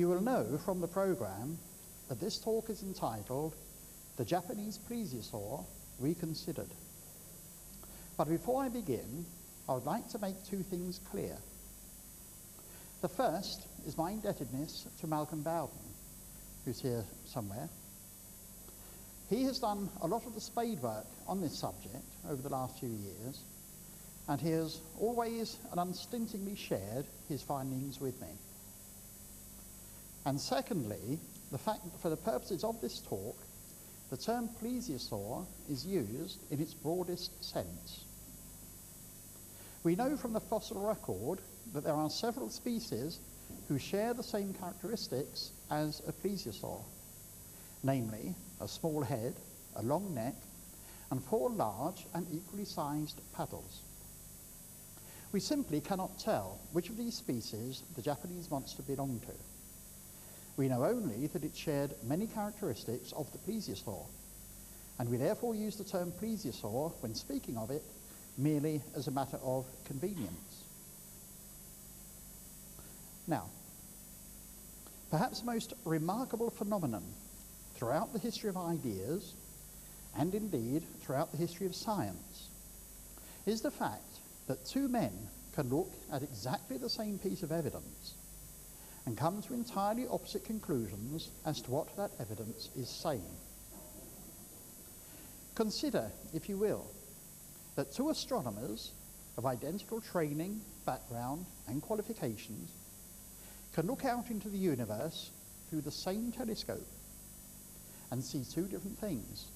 You will know from the program that this talk is entitled The Japanese Plesiorsaur Reconsidered. But before I begin, I would like to make two things clear. The first is my indebtedness to Malcolm Bowden, who's here somewhere. He has done a lot of the spade work on this subject over the last few years, and he has always and unstintingly shared his findings with me. And secondly, the fact that for the purposes of this talk, the term plesiosaur is used in its broadest sense. We know from the fossil record that there are several species who share the same characteristics as a plesiosaur, namely a small head, a long neck, and 4 large and equally sized paddles. We simply cannot tell which of these species the Japanese monster belonged to. We know only that it shared many characteristics of the plesiosaur, and we therefore use the term plesiosaur when speaking of it merely as a matter of convenience. Now, perhaps the most remarkable phenomenon throughout the history of ideas, and indeed throughout the history of science, is the fact that two men can look at exactly the same piece of evidence and come to entirely opposite conclusions as to what that evidence is saying. Consider, if you will, that two astronomers of identical training, background, and qualifications can look out into the universe through the same telescope and see two different things.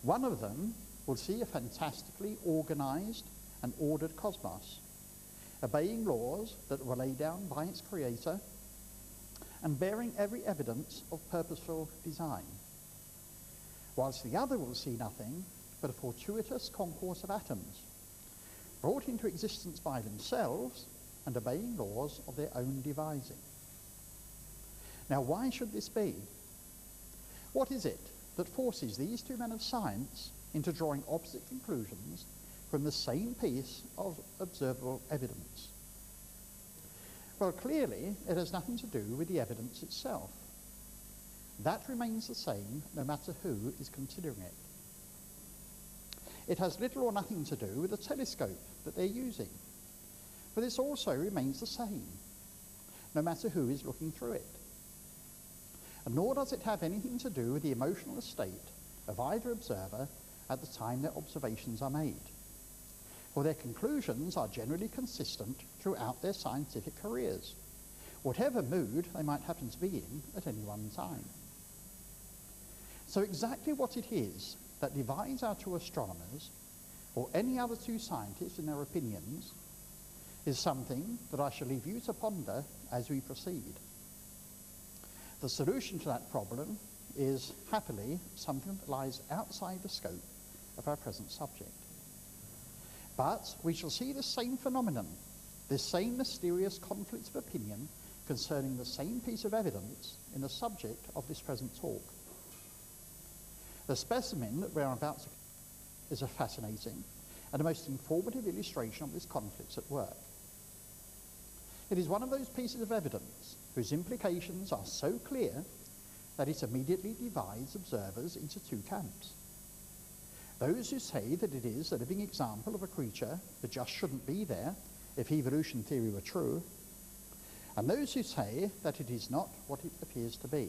One of them will see a fantastically organized and ordered cosmos, obeying laws that were laid down by its creator and bearing every evidence of purposeful design, whilst the other will see nothing but a fortuitous concourse of atoms, brought into existence by themselves and obeying laws of their own devising. Now, why should this be? What is it that forces these two men of science into drawing opposite conclusions from the same piece of observable evidence? Well, clearly, it has nothing to do with the evidence itself. That remains the same no matter who is considering it. It has little or nothing to do with the telescope that they're using, but this also remains the same no matter who is looking through it. And nor does it have anything to do with the emotional state of either observer at the time their observations are made, for their conclusions are generally consistent throughout their scientific careers, whatever mood they might happen to be in at any one time. So exactly what it is that divides our two astronomers, or any other two scientists in their opinions, is something that I shall leave you to ponder as we proceed. The solution to that problem is, happily, something that lies outside the scope of our present subject. But we shall see the same phenomenon, this same mysterious conflict of opinion concerning the same piece of evidence in the subject of this present talk. The specimen that we're about to is a fascinating and a most informative illustration of this conflict at work. It is one of those pieces of evidence whose implications are so clear that it immediately divides observers into two camps. Those who say that it is a living example of a creature that just shouldn't be there if evolution theory were true, and those who say that it is not what it appears to be,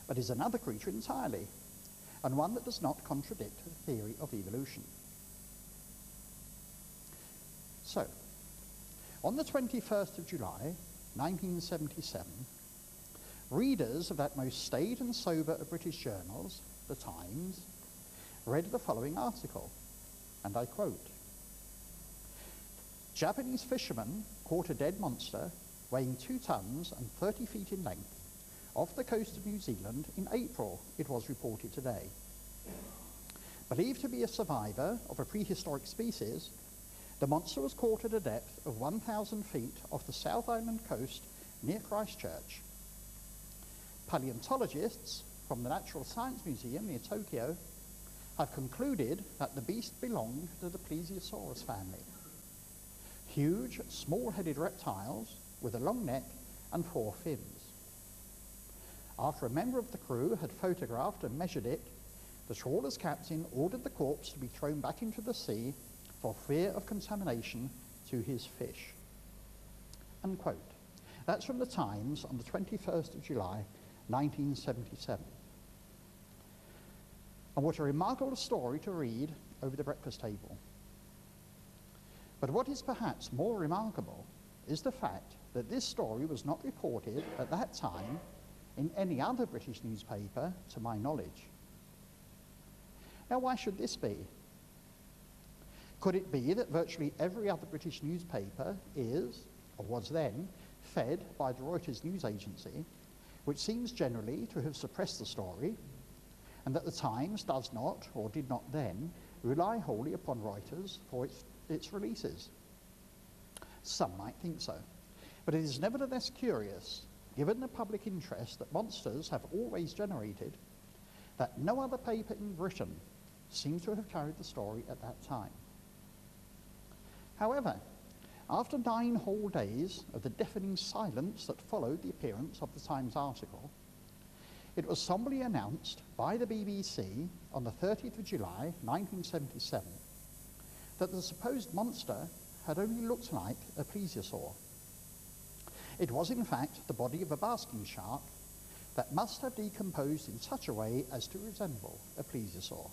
but is another creature entirely, and one that does not contradict the theory of evolution. So, on the 21st of July, 1977, readers of that most staid and sober of British journals, The Times, read the following article, and I quote, "Japanese fishermen caught a dead monster weighing 2 tons and 30 feet in length off the coast of New Zealand in April, it was reported today. Believed to be a survivor of a prehistoric species, the monster was caught at a depth of 1,000 feet off the South Island coast near Christchurch. Paleontologists from the Natural Science Museum near Tokyo have concluded that the beast belonged to the Plesiosaurus family. Huge, small-headed reptiles with a long neck and 4 fins. After a member of the crew had photographed and measured it, the trawler's captain ordered the corpse to be thrown back into the sea for fear of contamination to his fish. Unquote. That's from the Times on the 21st of July, 1977. And what a remarkable story to read over the breakfast table. But what is perhaps more remarkable is the fact that this story was not reported at that time in any other British newspaper, to my knowledge. Now, why should this be? Could it be that virtually every other British newspaper is, or was then, fed by the Reuters news agency, which seems generally to have suppressed the story, and that the Times does not, or did not then, rely wholly upon Reuters for its releases? Some might think so, but it is nevertheless curious, given the public interest that monsters have always generated, that no other paper in Britain seems to have carried the story at that time. However, after 9 whole days of the deafening silence that followed the appearance of the Times article, it was somberly announced by the BBC on the 30th of July, 1977, that the supposed monster had only looked like a Plesiorsaur. It was, in fact, the body of a basking shark that must have decomposed in such a way as to resemble a Plesiorsaur.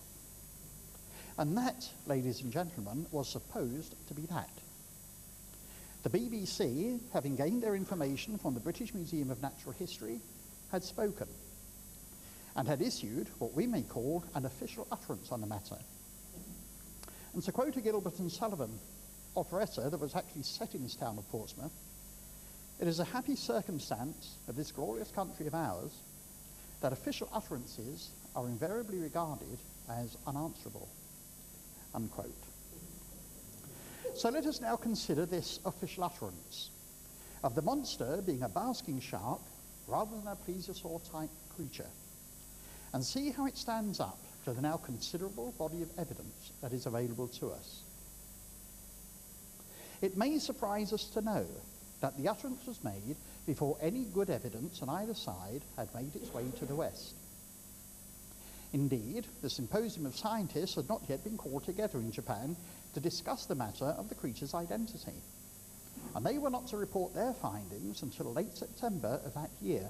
And that, ladies and gentlemen, was supposed to be that. The BBC, having gained their information from the British Museum of Natural History, had spoken and had issued what we may call an official utterance on the matter. And to quote a Gilbert and Sullivan operetta that was actually set in this town of Portsmouth, it is a happy circumstance of this glorious country of ours that official utterances are invariably regarded as unanswerable. Unquote. So let us now consider this official utterance of the monster being a basking shark rather than a plesiosaur-type creature, and see how it stands up to the now considerable body of evidence that is available to us. It may surprise us to know that the utterance was made before any good evidence on either side had made its way to the West. Indeed, the symposium of scientists had not yet been called together in Japan to discuss the matter of the creature's identity, and they were not to report their findings until late September of that year,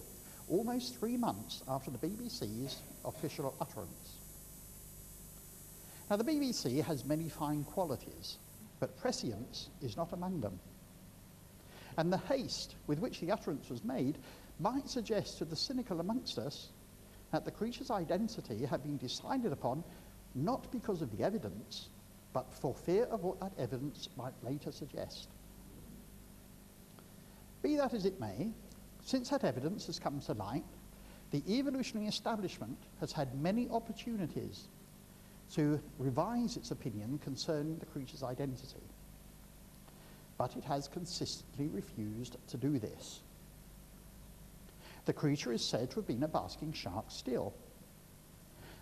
almost 3 months after the BBC's official utterance. Now, the BBC has many fine qualities, but prescience is not among them. And the haste with which the utterance was made might suggest to the cynical amongst us that the creature's identity had been decided upon not because of the evidence, but for fear of what that evidence might later suggest. Be that as it may, since that evidence has come to light, the evolutionary establishment has had many opportunities to revise its opinion concerning the creature's identity. But it has consistently refused to do this. The creature is said to have been a basking shark still.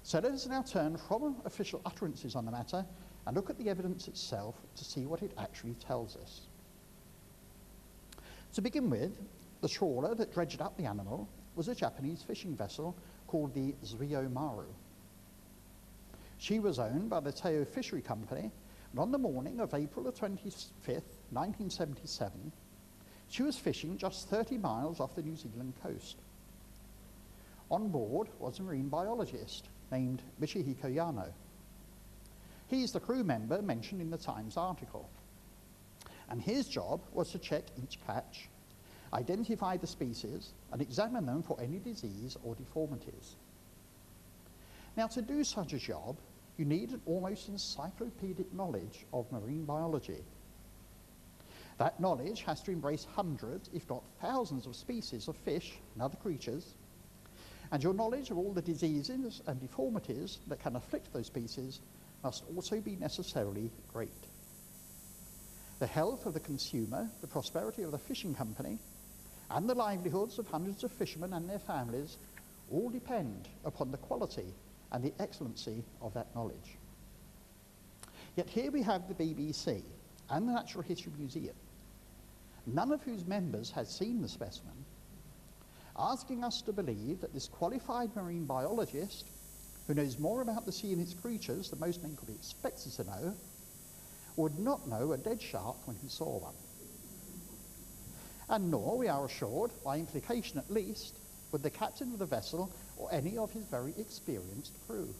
So let us now turn from official utterances on the matter and look at the evidence itself to see what it actually tells us. To begin with, the trawler that dredged up the animal was a Japanese fishing vessel called the Zuio Maru. She was owned by the Teo Fishery Company, and on the morning of April the 25th, 1977, she was fishing just 30 miles off the New Zealand coast. On board was a marine biologist named Michihiko Yano. He's the crew member mentioned in the Times article, and his job was to check each catch, identify the species, and examine them for any disease or deformities. Now, to do such a job, you need an almost encyclopedic knowledge of marine biology. That knowledge has to embrace hundreds, if not thousands, of species of fish and other creatures, and your knowledge of all the diseases and deformities that can afflict those species must also be necessarily great. The health of the consumer, the prosperity of the fishing company, and the livelihoods of hundreds of fishermen and their families all depend upon the quality and the excellency of that knowledge. Yet here we have the BBC and the Natural History Museum, none of whose members had seen the specimen, asking us to believe that this qualified marine biologist, who knows more about the sea and its creatures than most men could be expected to know, would not know a dead shark when he saw one. And nor, we are assured, by implication at least, would the captain of the vessel or any of his very experienced crew.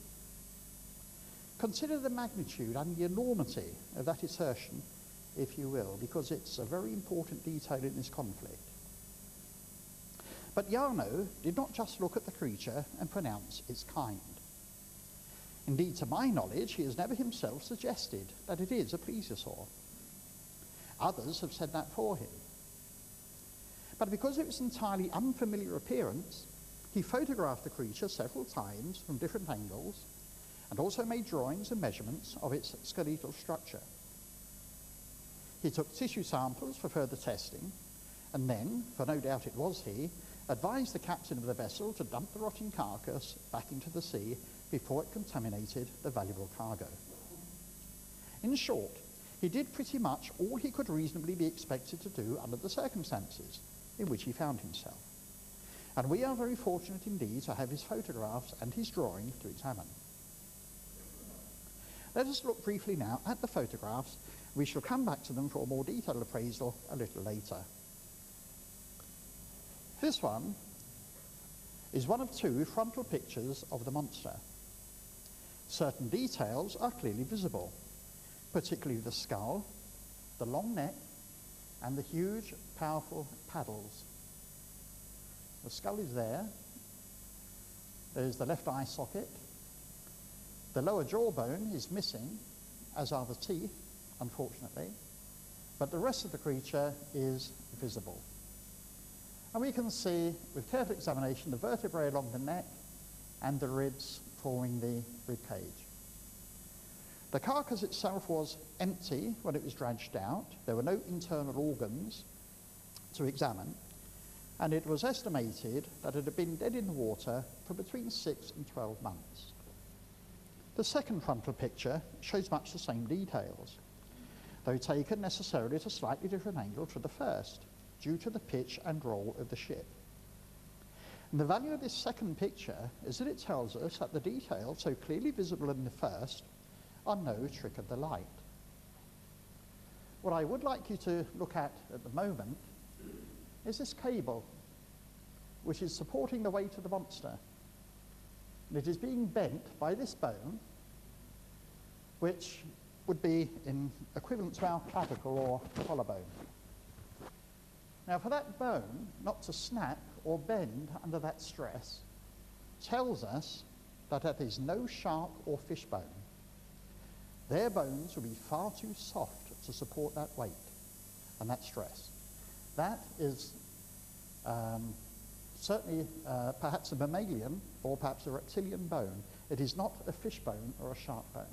Consider the magnitude and the enormity of that assertion, if you will, because it's a very important detail in this conflict. But Jarno did not just look at the creature and pronounce its kind. Indeed, to my knowledge, he has never himself suggested that it is a plesiosaur. Others have said that for him. But because of its entirely unfamiliar appearance, he photographed the creature several times from different angles and also made drawings and measurements of its skeletal structure. He took tissue samples for further testing and then, for no doubt it was he, advised the captain of the vessel to dump the rotting carcass back into the sea before it contaminated the valuable cargo. In short, he did pretty much all he could reasonably be expected to do under the circumstances in which he found himself. And we are very fortunate indeed to have his photographs and his drawing to examine. Let us look briefly now at the photographs. We shall come back to them for a more detailed appraisal a little later. This one is one of two frontal pictures of the monster. Certain details are clearly visible, particularly the skull, the long neck, and the huge, powerful paddles. The skull is there. There's the left eye socket. The lower jawbone is missing, as are the teeth, unfortunately, but the rest of the creature is visible. And we can see, with careful examination, the vertebrae along the neck and the ribs forming the rib cage. The carcass itself was empty when it was dredged out. There were no internal organs to examine, and it was estimated that it had been dead in the water for between 6 and 12 months. The second frontal picture shows much the same details, though taken necessarily at a slightly different angle to the first, due to the pitch and roll of the ship. And the value of this second picture is that it tells us that the details so clearly visible in the first are no trick of the light. What I would like you to look at the moment is this cable, which is supporting the weight of the monster. And it is being bent by this bone, which would be in equivalent to our clavicle or collarbone. Now, for that bone not to snap or bend under that stress tells us that it is no shark or fish bone. Their bones will be far too soft to support that weight and that stress. That is certainly perhaps a mammalian or perhaps a reptilian bone. It is not a fish bone or a shark bone.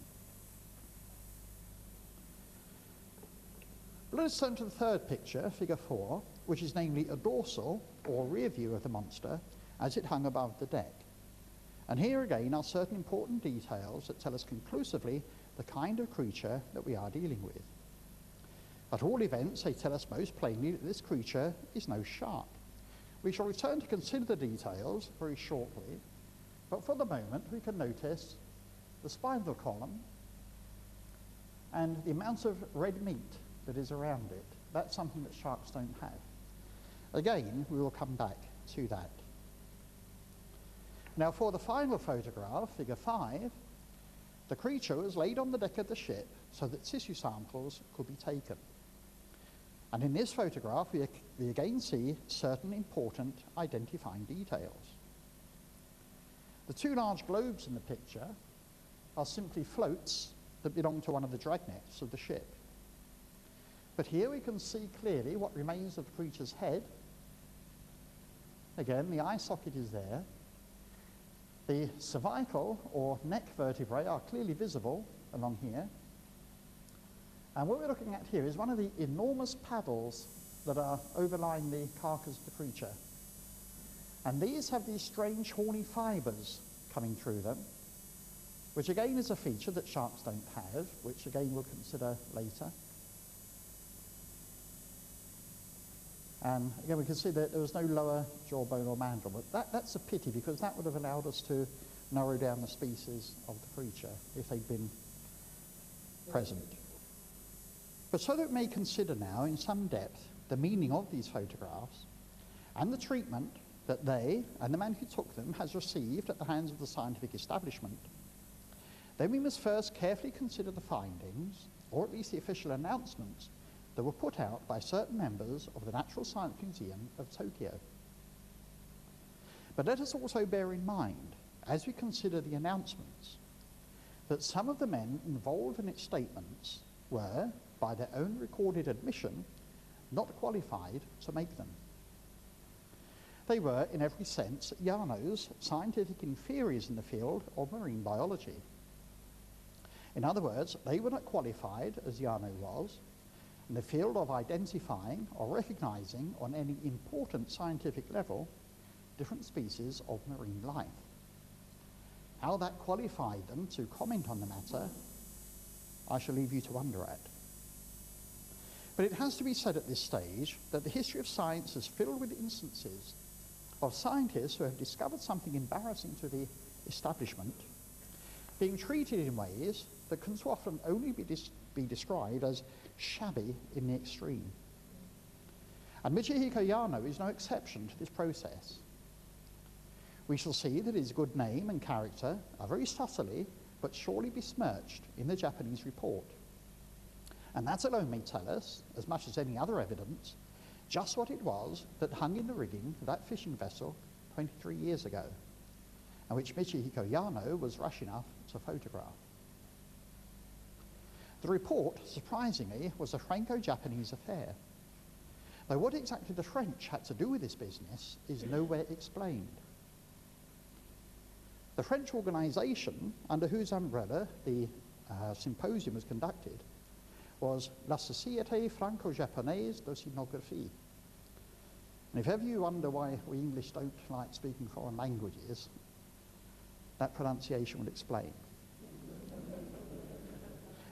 Let us turn to the third picture, figure 4, which is namely a dorsal or rear view of the monster as it hung above the deck. And here again are certain important details that tell us conclusively the kind of creature that we are dealing with. At all events, they tell us most plainly that this creature is no shark. We shall return to consider the details very shortly, but for the moment we can notice the spinal column and the amount of red meat that is around it. That's something that sharks don't have. Again, we will come back to that. Now, for the final photograph, figure 5, the creature was laid on the deck of the ship so that tissue samples could be taken. And in this photograph, we again see certain important identifying details. The two large globes in the picture are simply floats that belong to one of the dragnets of the ship. But here we can see clearly what remains of the creature's head. Again, the eye socket is there. The cervical or neck vertebrae are clearly visible along here. And what we're looking at here is one of the enormous paddles that are overlying the carcass of the creature. And these have these strange horny fibers coming through them, which again is a feature that sharks don't have, which again we'll consider later. And again, we can see that there was no lower jawbone or mandible, but that's a pity because that would have allowed us to narrow down the species of the creature if they'd been present. But so that we may consider now in some depth the meaning of these photographs and the treatment that they and the man who took them has received at the hands of the scientific establishment, then we must first carefully consider the findings, or at least the official announcements, that were put out by certain members of the Natural Science Museum of Tokyo. But let us also bear in mind, as we consider the announcements, that some of the men involved in its statements were, by their own recorded admission, not qualified to make them. They were, in every sense, Jarno's scientific inferiors in the field of marine biology. In other words, they were not qualified, as Jarno was, in the field of identifying or recognizing on any important scientific level different species of marine life. How that qualified them to comment on the matter, I shall leave you to wonder at. But it has to be said at this stage that the history of science is filled with instances of scientists who have discovered something embarrassing to the establishment being treated in ways that can so often only be described as shabby in the extreme. And Michihiko Yano is no exception to this process. We shall see that his good name and character are very subtly but surely besmirched in the Japanese report. And that alone may tell us, as much as any other evidence, just what it was that hung in the rigging of that fishing vessel 23 years ago, and which Michihiko Yano was rash enough to photograph. The report, surprisingly, was a Franco-Japanese affair, though what exactly the French had to do with this business is nowhere explained. The French organisation under whose umbrella the symposium was conducted was La Société Franco-Japonaise d'Oceanographie. And if ever you wonder why we English don't like speaking foreign languages, that pronunciation would explain.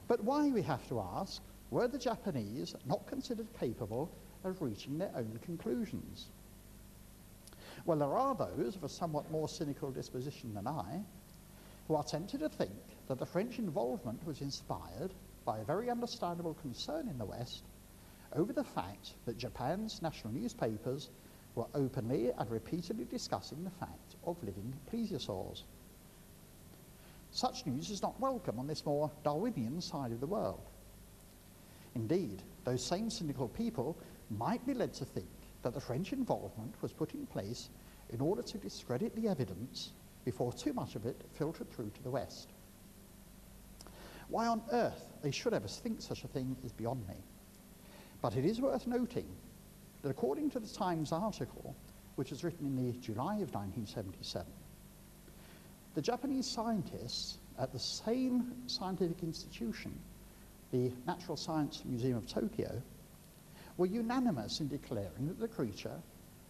But why, we have to ask, were the Japanese not considered capable of reaching their own conclusions? Well, there are those of a somewhat more cynical disposition than I who are tempted to think that the French involvement was inspired by a very understandable concern in the West over the fact that Japan's national newspapers were openly and repeatedly discussing the fact of living plesiosaurs. Such news is not welcome on this more Darwinian side of the world. Indeed, those same cynical people might be led to think that the French involvement was put in place in order to discredit the evidence before too much of it filtered through to the West. Why on earth they should ever think such a thing is beyond me. But it is worth noting that according to the Times article, which was written in the July of 1977, the Japanese scientists at the same scientific institution, the Natural Science Museum of Tokyo, were unanimous in declaring that the creature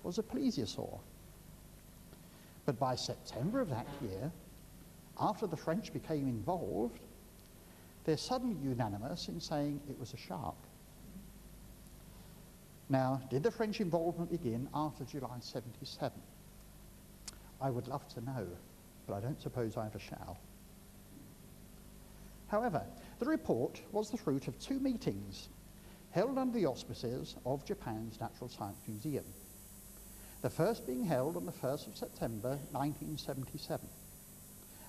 was a plesiosaur. But by September of that year, after the French became involved, they're suddenly unanimous in saying it was a shark. Now, did the French involvement begin after July 77? I would love to know, but I don't suppose I ever shall. However, the report was the fruit of two meetings held under the auspices of Japan's Natural Science Museum, the first being held on the 1st of September 1977,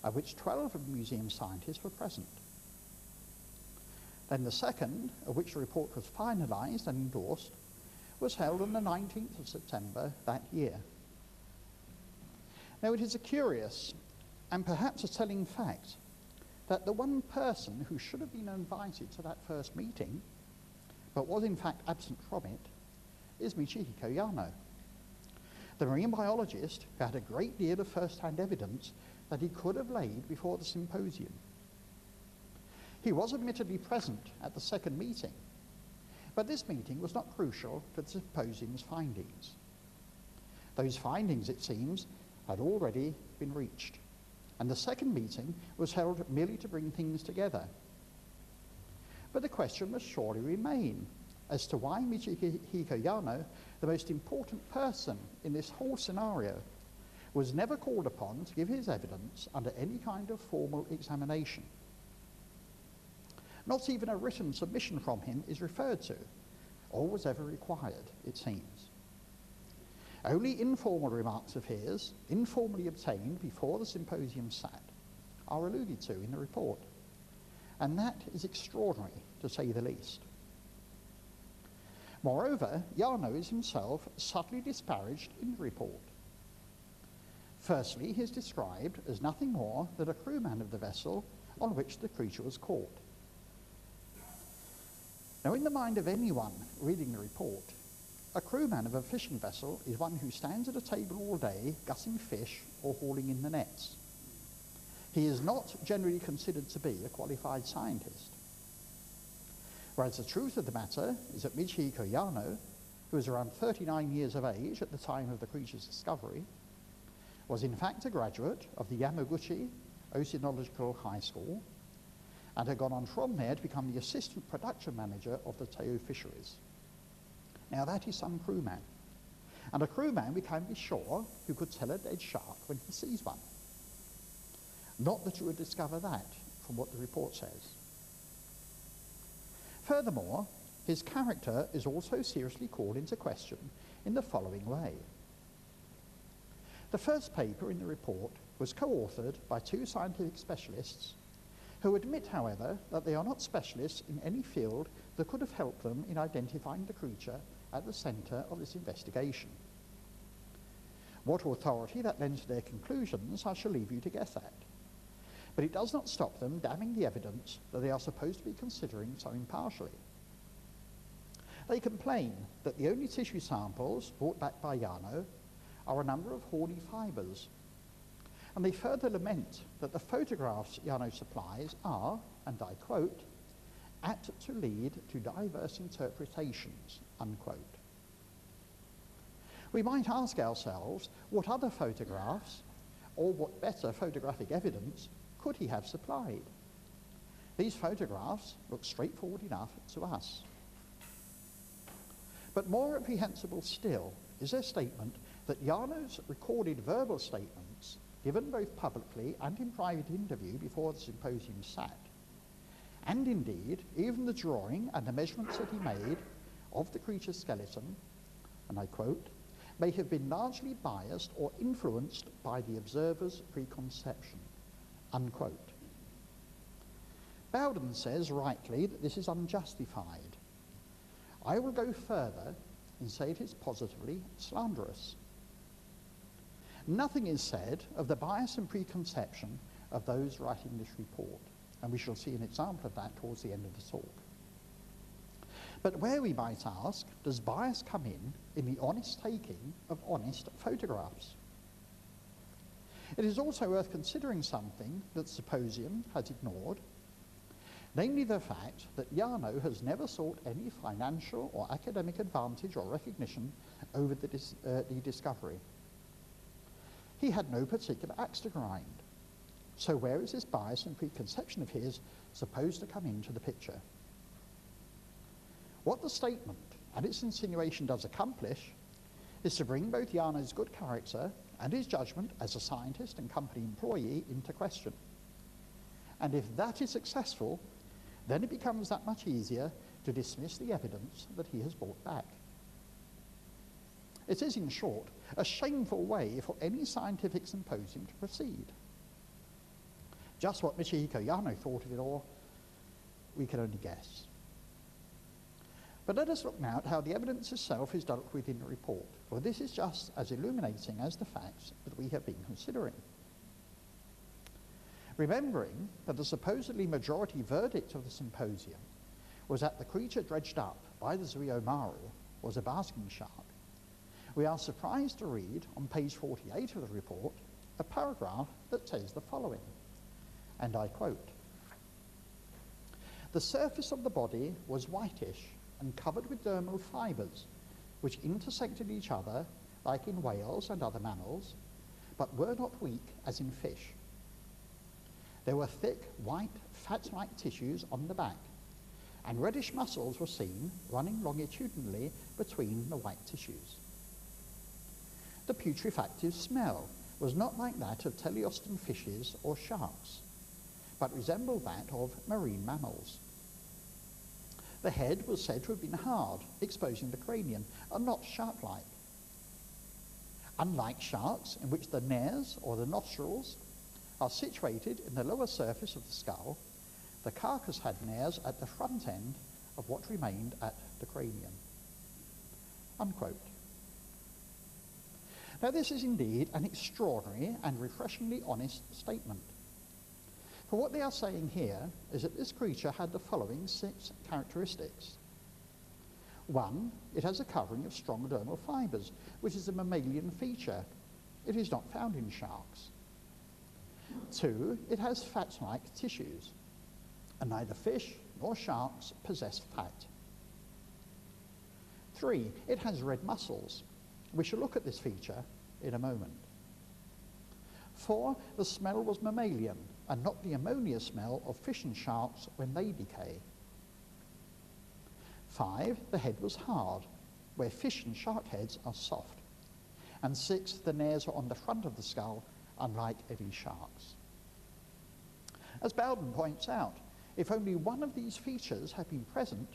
at which 12 of the museum scientists were present. Then the second, of which the report was finalised and endorsed, was held on the 19th of September that year. Now, it is a curious and perhaps a telling fact that the one person who should have been invited to that first meeting, but was in fact absent from it, is Michihiko Yano, the marine biologist who had a great deal of first-hand evidence that he could have laid before the symposium. He was admittedly present at the second meeting, but this meeting was not crucial to the symposium's findings. Those findings, it seems, had already been reached, and the second meeting was held merely to bring things together. But the question must surely remain, as to why Michihiko Yano, the most important person in this whole scenario, was never called upon to give his evidence under any kind of formal examination. Not even a written submission from him is referred to, or was ever required, it seems. Only informal remarks of his, informally obtained before the symposium sat, are alluded to in the report, and that is extraordinary, to say the least. Moreover, Yano is himself subtly disparaged in the report. Firstly, he is described as nothing more than a crewman of the vessel on which the creature was caught. Now, in the mind of anyone reading the report, a crewman of a fishing vessel is one who stands at a table all day gutting fish or hauling in the nets. He is not generally considered to be a qualified scientist. Whereas the truth of the matter is that Michihiko Yano, who was around 39 years of age at the time of the creature's discovery, was in fact a graduate of the Yamaguchi Oceanological High School and had gone on from there to become the assistant production manager of the Teo fisheries. Now that is some crewman. And a crewman, we can be sure, who could tell a dead shark when he sees one. Not that you would discover that from what the report says. Furthermore, his character is also seriously called into question in the following way. The first paper in the report was co-authored by two scientific specialists who admit, however, that they are not specialists in any field that could have helped them in identifying the creature at the centre of this investigation. What authority that lends to their conclusions I shall leave you to guess at. But it does not stop them damning the evidence that they are supposed to be considering so impartially. They complain that the only tissue samples brought back by Yano are a number of horny fibres. And they further lament that the photographs Yano supplies are, and I quote, apt to lead to diverse interpretations, unquote. We might ask ourselves what other photographs, or what better photographic evidence, could he have supplied? These photographs look straightforward enough to us. But more reprehensible still is their statement that Yano's recorded verbal statements, given both publicly and in private interview before the symposium sat, and indeed even the drawing and the measurements that he made of the creature's skeleton, and I quote, may have been largely biased or influenced by the observer's preconception, unquote. Bowden says rightly that this is unjustified. I will go further and say it is positively slanderous. Nothing is said of the bias and preconception of those writing this report, and we shall see an example of that towards the end of the talk. But where, we might ask, does bias come in the honest taking of honest photographs? It is also worth considering something that the symposium has ignored, namely the fact that Yano has never sought any financial or academic advantage or recognition over the discovery. He had no particular axe to grind. So where is this bias and preconception of his supposed to come into the picture? What the statement and its insinuation does accomplish is to bring both Yano's good character and his judgment as a scientist and company employee into question. And if that is successful, then it becomes that much easier to dismiss the evidence that he has brought back. It is, in short, a shameful way for any scientific symposium to proceed. Just what Michihiko Yano thought of it all, we can only guess. But let us look now at how the evidence itself is dealt with in the report, for this is just as illuminating as the facts that we have been considering. Remembering that the supposedly majority verdict of the symposium was that the creature dredged up by the Zuiomaru was a basking shark, we are surprised to read on page 48 of the report a paragraph that says the following, and I quote, "The surface of the body was whitish and covered with dermal fibres, which intersected each other like in whales and other mammals, but were not weak as in fish. There were thick, white, fat-like tissues on the back, and reddish muscles were seen running longitudinally between the white tissues. The putrefactive smell was not like that of teleostin fishes or sharks, but resembled that of marine mammals. The head was said to have been hard, exposing the cranium, and not shark-like. Unlike sharks, in which the nares, or the nostrils, are situated in the lower surface of the skull, the carcass had nares at the front end of what remained at the cranium. Unquote. Now this is indeed an extraordinary and refreshingly honest statement. For what they are saying here is that this creature had the following 6 characteristics. 1, it has a covering of strong dermal fibres, which is a mammalian feature. It is not found in sharks. 2, it has fat-like tissues, and neither fish nor sharks possess fat. 3, it has red muscles. We shall look at this feature in a moment. 4, the smell was mammalian, and not the ammonia smell of fish and sharks when they decay. 5, the head was hard, where fish and shark heads are soft. And 6, the nares are on the front of the skull, unlike any sharks. As Bowden points out, if only one of these features had been present,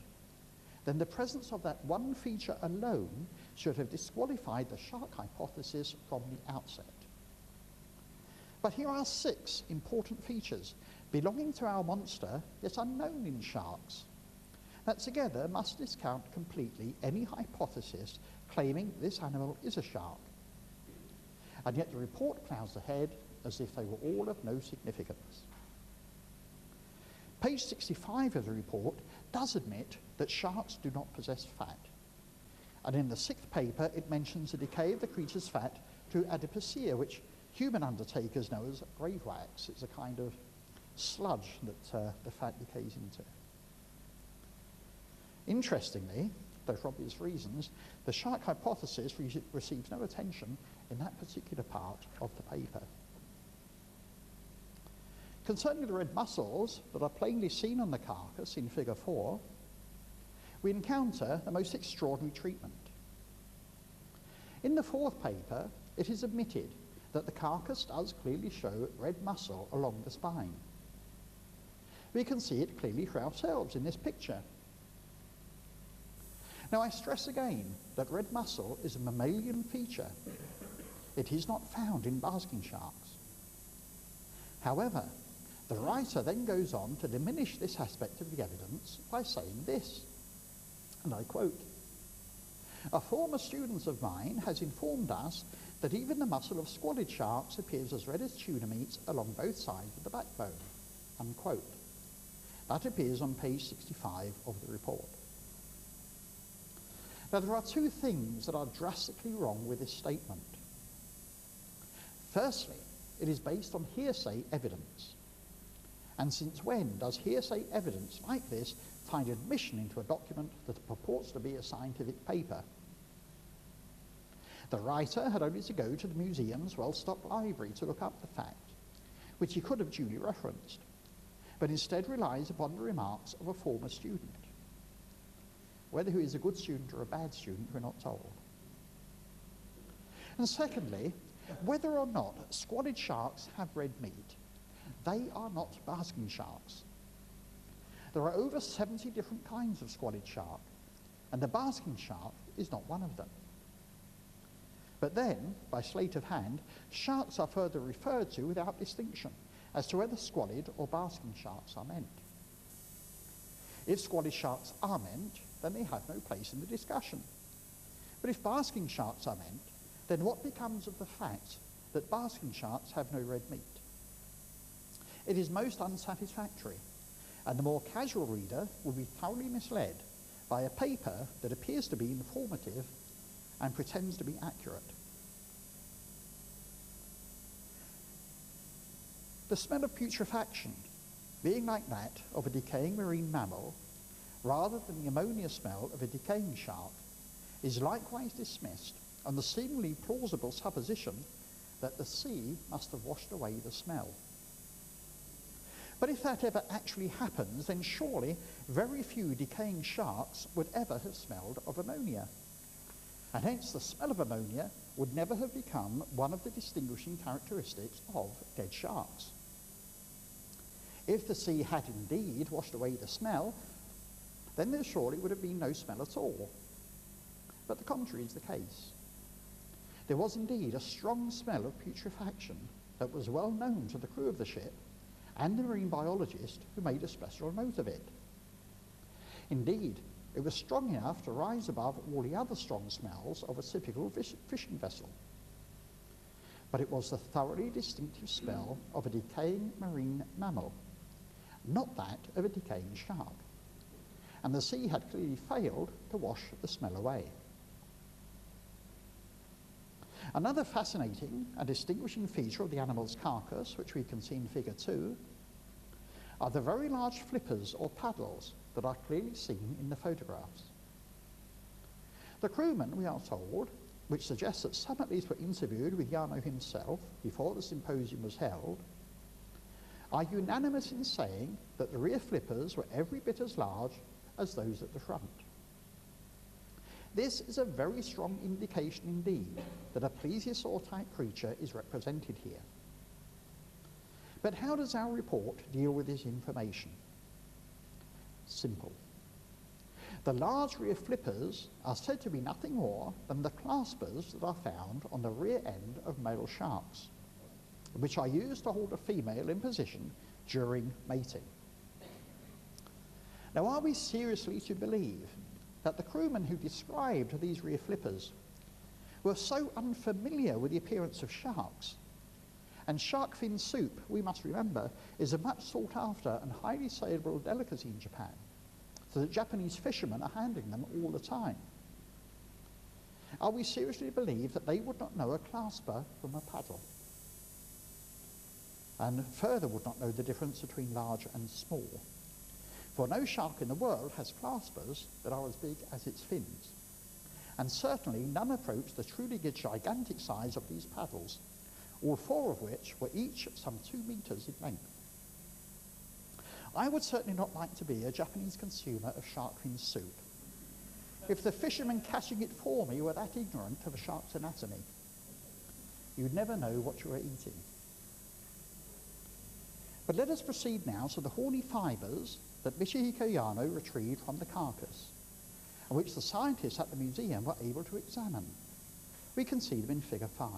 then the presence of that one feature alone should have disqualified the shark hypothesis from the outset. But here are 6 important features belonging to our monster, yet unknown in sharks, that together must discount completely any hypothesis claiming this animal is a shark. And yet the report clouds ahead as if they were all of no significance. Page 65 of the report does admit that sharks do not possess fat. And in the 6th paper, it mentions the decay of the creature's fat to adipocere, which human undertakers know as grave wax. It's a kind of sludge that the fat decays into. Interestingly, though for obvious reasons, the shark hypothesis receives no attention in that particular part of the paper. Concerning the red muscles that are plainly seen on the carcass in figure 4, we encounter the most extraordinary treatment. In the 4th paper, it is admitted that the carcass does clearly show red muscle along the spine. We can see it clearly for ourselves in this picture. Now I stress again that red muscle is a mammalian feature. It is not found in basking sharks. However, the writer then goes on to diminish this aspect of the evidence by saying this, and I quote, "A former student of mine has informed us that even the muscle of squalid sharks appears as red as tuna meat along both sides of the backbone," unquote. That appears on page 65 of the report. Now there are 2 things that are drastically wrong with this statement. Firstly, it is based on hearsay evidence. And since when does hearsay evidence like this find admission into a document that purports to be a scientific paper? The writer had only to go to the museum's well-stocked library to look up the fact, which he could have duly referenced, but instead relies upon the remarks of a former student. Whether he is a good student or a bad student, we're not told. And secondly, whether or not squalid sharks have red meat, they are not basking sharks. There are over 70 different kinds of squalid shark, and the basking shark is not one of them. But then, by sleight of hand, sharks are further referred to without distinction as to whether squalid or basking sharks are meant. If squalid sharks are meant, then they have no place in the discussion. But if basking sharks are meant, then what becomes of the fact that basking sharks have no red meat? It is most unsatisfactory, and the more casual reader will be thoroughly misled by a paper that appears to be informative and pretends to be accurate. The smell of putrefaction, being like that of a decaying marine mammal, rather than the ammonia smell of a decaying shark, is likewise dismissed on the seemingly plausible supposition that the sea must have washed away the smell. But if that ever actually happens, then surely very few decaying sharks would ever have smelled of ammonia. And hence the smell of ammonia would never have become one of the distinguishing characteristics of dead sharks. If the sea had indeed washed away the smell, then there surely would have been no smell at all. But the contrary is the case. There was indeed a strong smell of putrefaction that was well known to the crew of the ship and the marine biologist who made a special note of it. Indeed, it was strong enough to rise above all the other strong smells of a typical fishing vessel. But it was the thoroughly distinctive smell of a decaying marine mammal, not that of a decaying shark. And the sea had clearly failed to wash the smell away. Another fascinating and distinguishing feature of the animal's carcass, which we can see in figure 2, are the very large flippers or paddles that are clearly seen in the photographs. The crewmen, we are told, which suggests that some at least were interviewed with Jarno himself before the symposium was held, are unanimous in saying that the rear flippers were every bit as large as those at the front. This is a very strong indication indeed that a plesiosaur-type creature is represented here. But how does our report deal with this information? Simple. The large rear flippers are said to be nothing more than the claspers that are found on the rear end of male sharks, which are used to hold a female in position during mating. Now, are we seriously to believe that the crewmen who described these rear flippers were so unfamiliar with the appearance of sharks? And shark fin soup, we must remember, is a much sought after and highly saleable delicacy in Japan, so that Japanese fishermen are handling them all the time. Are we seriously to believe that they would not know a clasper from a paddle? And further would not know the difference between large and small? For no shark in the world has claspers that are as big as its fins. And certainly none approach the truly gigantic size of these paddles, all 4 of which were each some 2 meters in length. I would certainly not like to be a Japanese consumer of shark fin soup if the fishermen catching it for me were that ignorant of a shark's anatomy. You'd never know what you were eating. But let us proceed now to the horny fibres that Michihiko Yano retrieved from the carcass, and which the scientists at the museum were able to examine. We can see them in figure 5.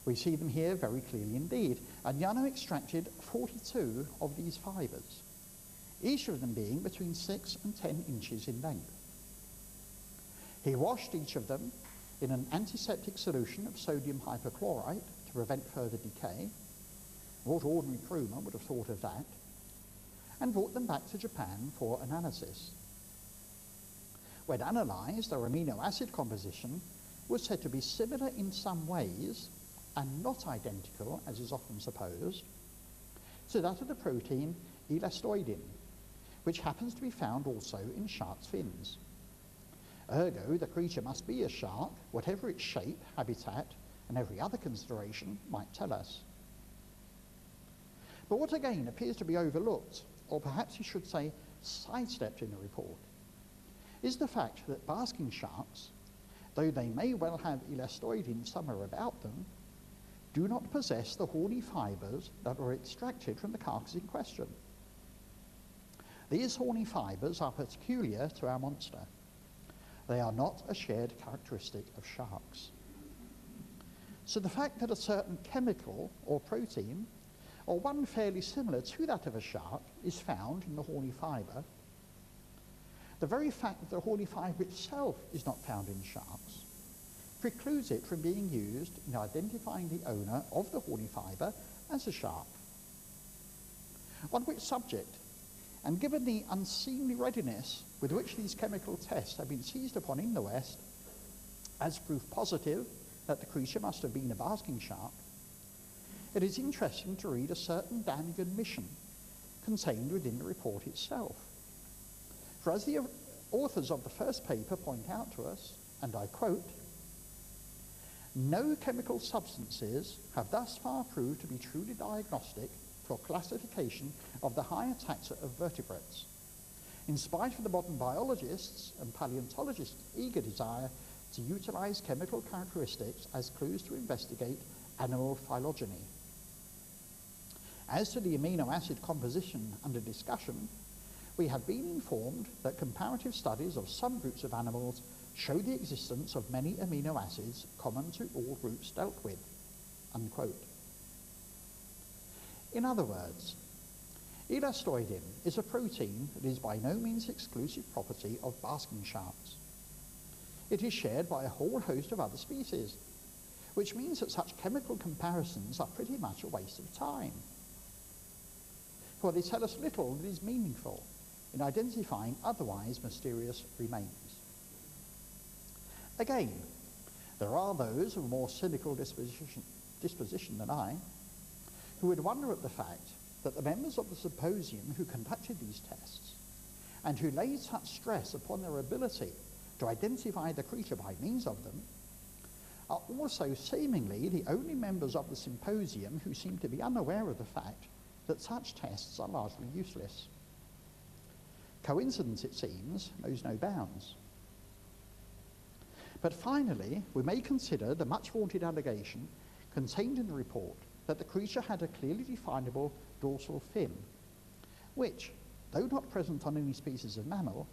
We see them here very clearly indeed, and Yano extracted 42 of these fibres, each of them being between 6 and 10 inches in length. He washed each of them in an antiseptic solution of sodium hypochlorite to prevent further decay. What ordinary crewman would have thought of that? And brought them back to Japan for analysis. When analysed, their amino acid composition was said to be similar in some ways and not identical, as is often supposed, to that of the protein elastoidin, which happens to be found also in sharks' fins. Ergo, the creature must be a shark, whatever its shape, habitat, and every other consideration might tell us. But what again appears to be overlooked, or perhaps you should say sidestepped in the report, is the fact that basking sharks, though they may well have elastoidin somewhere about them, do not possess the horny fibres that were extracted from the carcass in question. These horny fibres are peculiar to our monster. They are not a shared characteristic of sharks. So the fact that a certain chemical or protein, or one fairly similar to that of a shark, is found in the horny fibre, the very fact that the horny fibre itself is not found in sharks precludes it from being used in identifying the owner of the horny fibre as a shark. On which subject, and given the unseemly readiness with which these chemical tests have been seized upon in the West as proof positive that the creature must have been a basking shark, it is interesting to read a certain damning admission contained within the report itself. For as the authors of the first paper point out to us, and I quote, No chemical substances have thus far proved to be truly diagnostic for classification of the higher taxa of vertebrates, in spite of the modern biologists' and paleontologists' eager desire to utilize chemical characteristics as clues to investigate animal phylogeny. As to the amino acid composition under discussion, we have been informed that comparative studies of some groups of animals show the existence of many amino acids common to all groups dealt with, unquote. In other words, elastoidin is a protein that is by no means exclusive property of basking sharks. It is shared by a whole host of other species, which means that such chemical comparisons are pretty much a waste of time, for they tell us little that is meaningful in identifying otherwise mysterious remains. Again, there are those of a more cynical disposition than I who would wonder at the fact that the members of the symposium who conducted these tests and who laid such stress upon their ability to identify the creature by means of them are also seemingly the only members of the symposium who seem to be unaware of the fact that such tests are largely useless. Coincidence, it seems, knows no bounds. But finally, we may consider the much vaunted allegation contained in the report that the creature had a clearly definable dorsal fin, which, though not present on any species of mammal,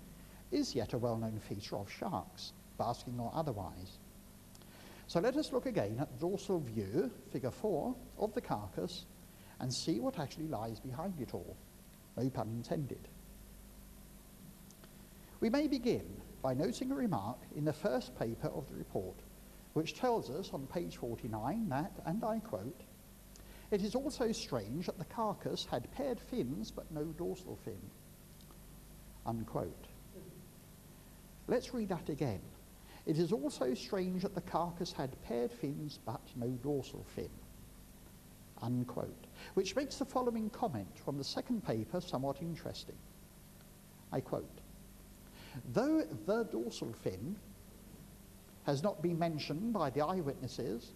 is yet a well-known feature of sharks, basking or otherwise. So let us look again at the dorsal view, figure 4, of the carcass, and see what actually lies behind it all. No pun intended. We may begin by noting a remark in the first paper of the report, which tells us on page 49 that, and I quote, "It is also strange that the carcass had paired fins but no dorsal fin," unquote. Let's read that again. "It is also strange that the carcass had paired fins but no dorsal fin," unquote, which makes the following comment from the second paper somewhat interesting. I quote, "Though the dorsal fin has not been mentioned by the eyewitnesses,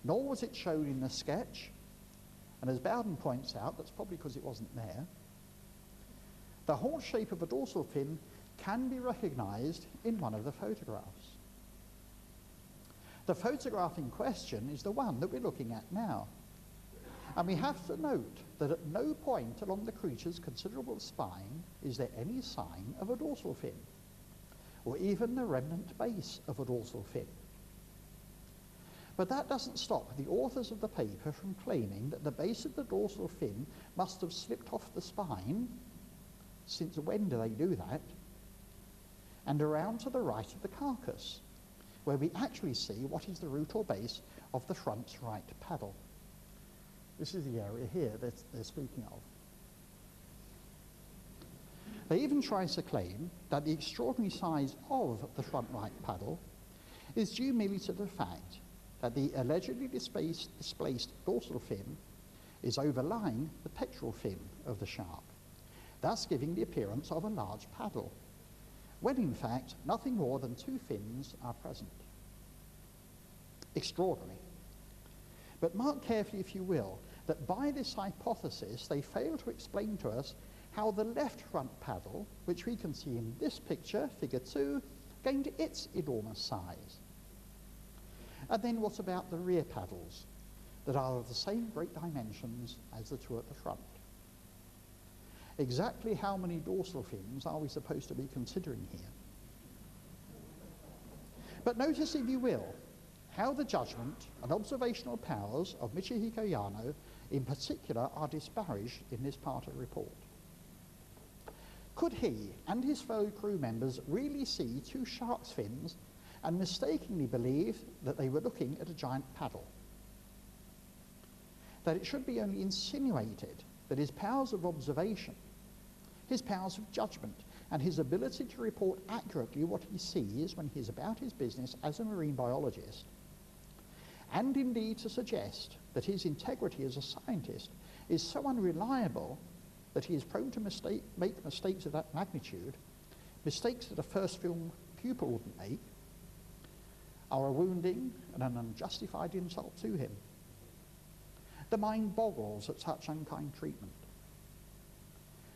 nor was it shown in the sketch," and as Bowden points out, that's probably because it wasn't there, "the whole shape of a dorsal fin can be recognized in one of the photographs." The photograph in question is the one that we're looking at now. And we have to note that at no point along the creature's considerable spine is there any sign of a dorsal fin, or even the remnant base of a dorsal fin. But that doesn't stop the authors of the paper from claiming that the base of the dorsal fin must have slipped off the spine, since when do they do that, and around to the right of the carcass, where we actually see what is the root or base of the front right paddle. This is the area here that they're speaking of. They even try to claim that the extraordinary size of the front right paddle is due merely to the fact that the allegedly displaced dorsal fin is overlying the pectoral fin of the shark, thus giving the appearance of a large paddle, when in fact nothing more than two fins are present. Extraordinary. But mark carefully, if you will, that by this hypothesis they fail to explain to us how the left front paddle, which we can see in this picture, figure 2, gained its enormous size. And then what about the rear paddles that are of the same great dimensions as the two at the front? Exactly how many dorsal fins are we supposed to be considering here? But notice, if you will, how the judgment and observational powers of Michihiko Yano in particular are disparaged in this part of the report. Could he and his fellow crew members really see two shark's fins and mistakenly believe that they were looking at a giant paddle? That it should be only insinuated that his powers of observation, his powers of judgment, and his ability to report accurately what he sees when he is about his business as a marine biologist, and indeed to suggest that his integrity as a scientist is so unreliable that he is prone to make mistakes of that magnitude, mistakes that a first film pupil wouldn't make, are a wounding and an unjustified insult to him. The mind boggles at such unkind treatment.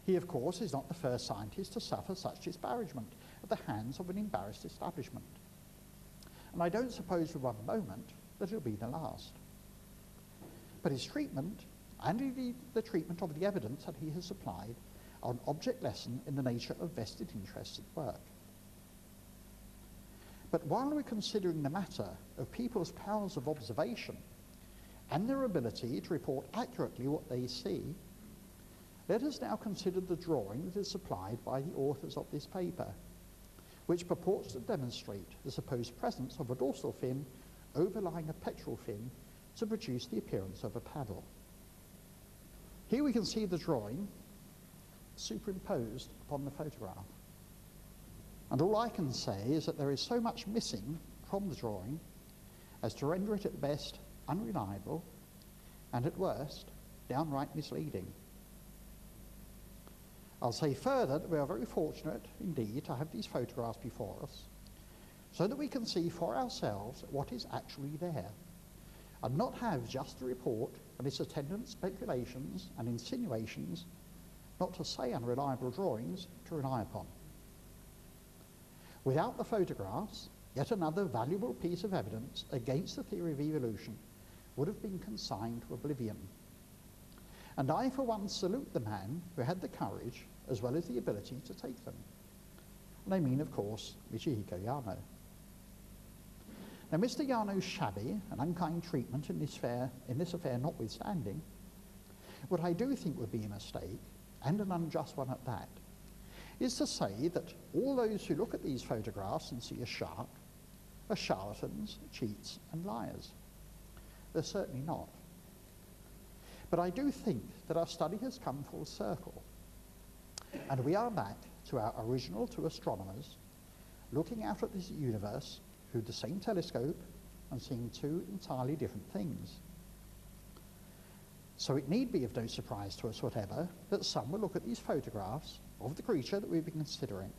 He, of course, is not the first scientist to suffer such disparagement at the hands of an embarrassed establishment. And I don't suppose for one moment that it'll be the last. But his treatment, and indeed the treatment of the evidence that he has supplied, are an object lesson in the nature of vested interests at work. But while we're considering the matter of people's powers of observation and their ability to report accurately what they see, let us now consider the drawing that is supplied by the authors of this paper, which purports to demonstrate the supposed presence of a dorsal fin overlying a pectoral fin to produce the appearance of a paddle. Here we can see the drawing superimposed upon the photograph. And all I can say is that there is so much missing from the drawing as to render it at best unreliable and at worst downright misleading. I'll say further that we are very fortunate indeed to have these photographs before us so that we can see for ourselves what is actually there and not have just the report and its attendant speculations and insinuations, not to say unreliable drawings, to rely upon. Without the photographs, yet another valuable piece of evidence against the theory of evolution would have been consigned to oblivion. And I, for one, salute the man who had the courage as well as the ability to take them. And I mean, of course, Michihiko Yano. Now, Mr. Yano's shabby and unkind treatment in this affair notwithstanding, what I do think would be a mistake, and an unjust one at that, is to say that all those who look at these photographs and see a shark are charlatans, cheats, and liars. They're certainly not. But I do think that our study has come full circle, and we are back to our original two astronomers looking out at this universe through the same telescope and seeing two entirely different things. So it need be of no surprise to us whatever that some will look at these photographs of the creature that we've been considering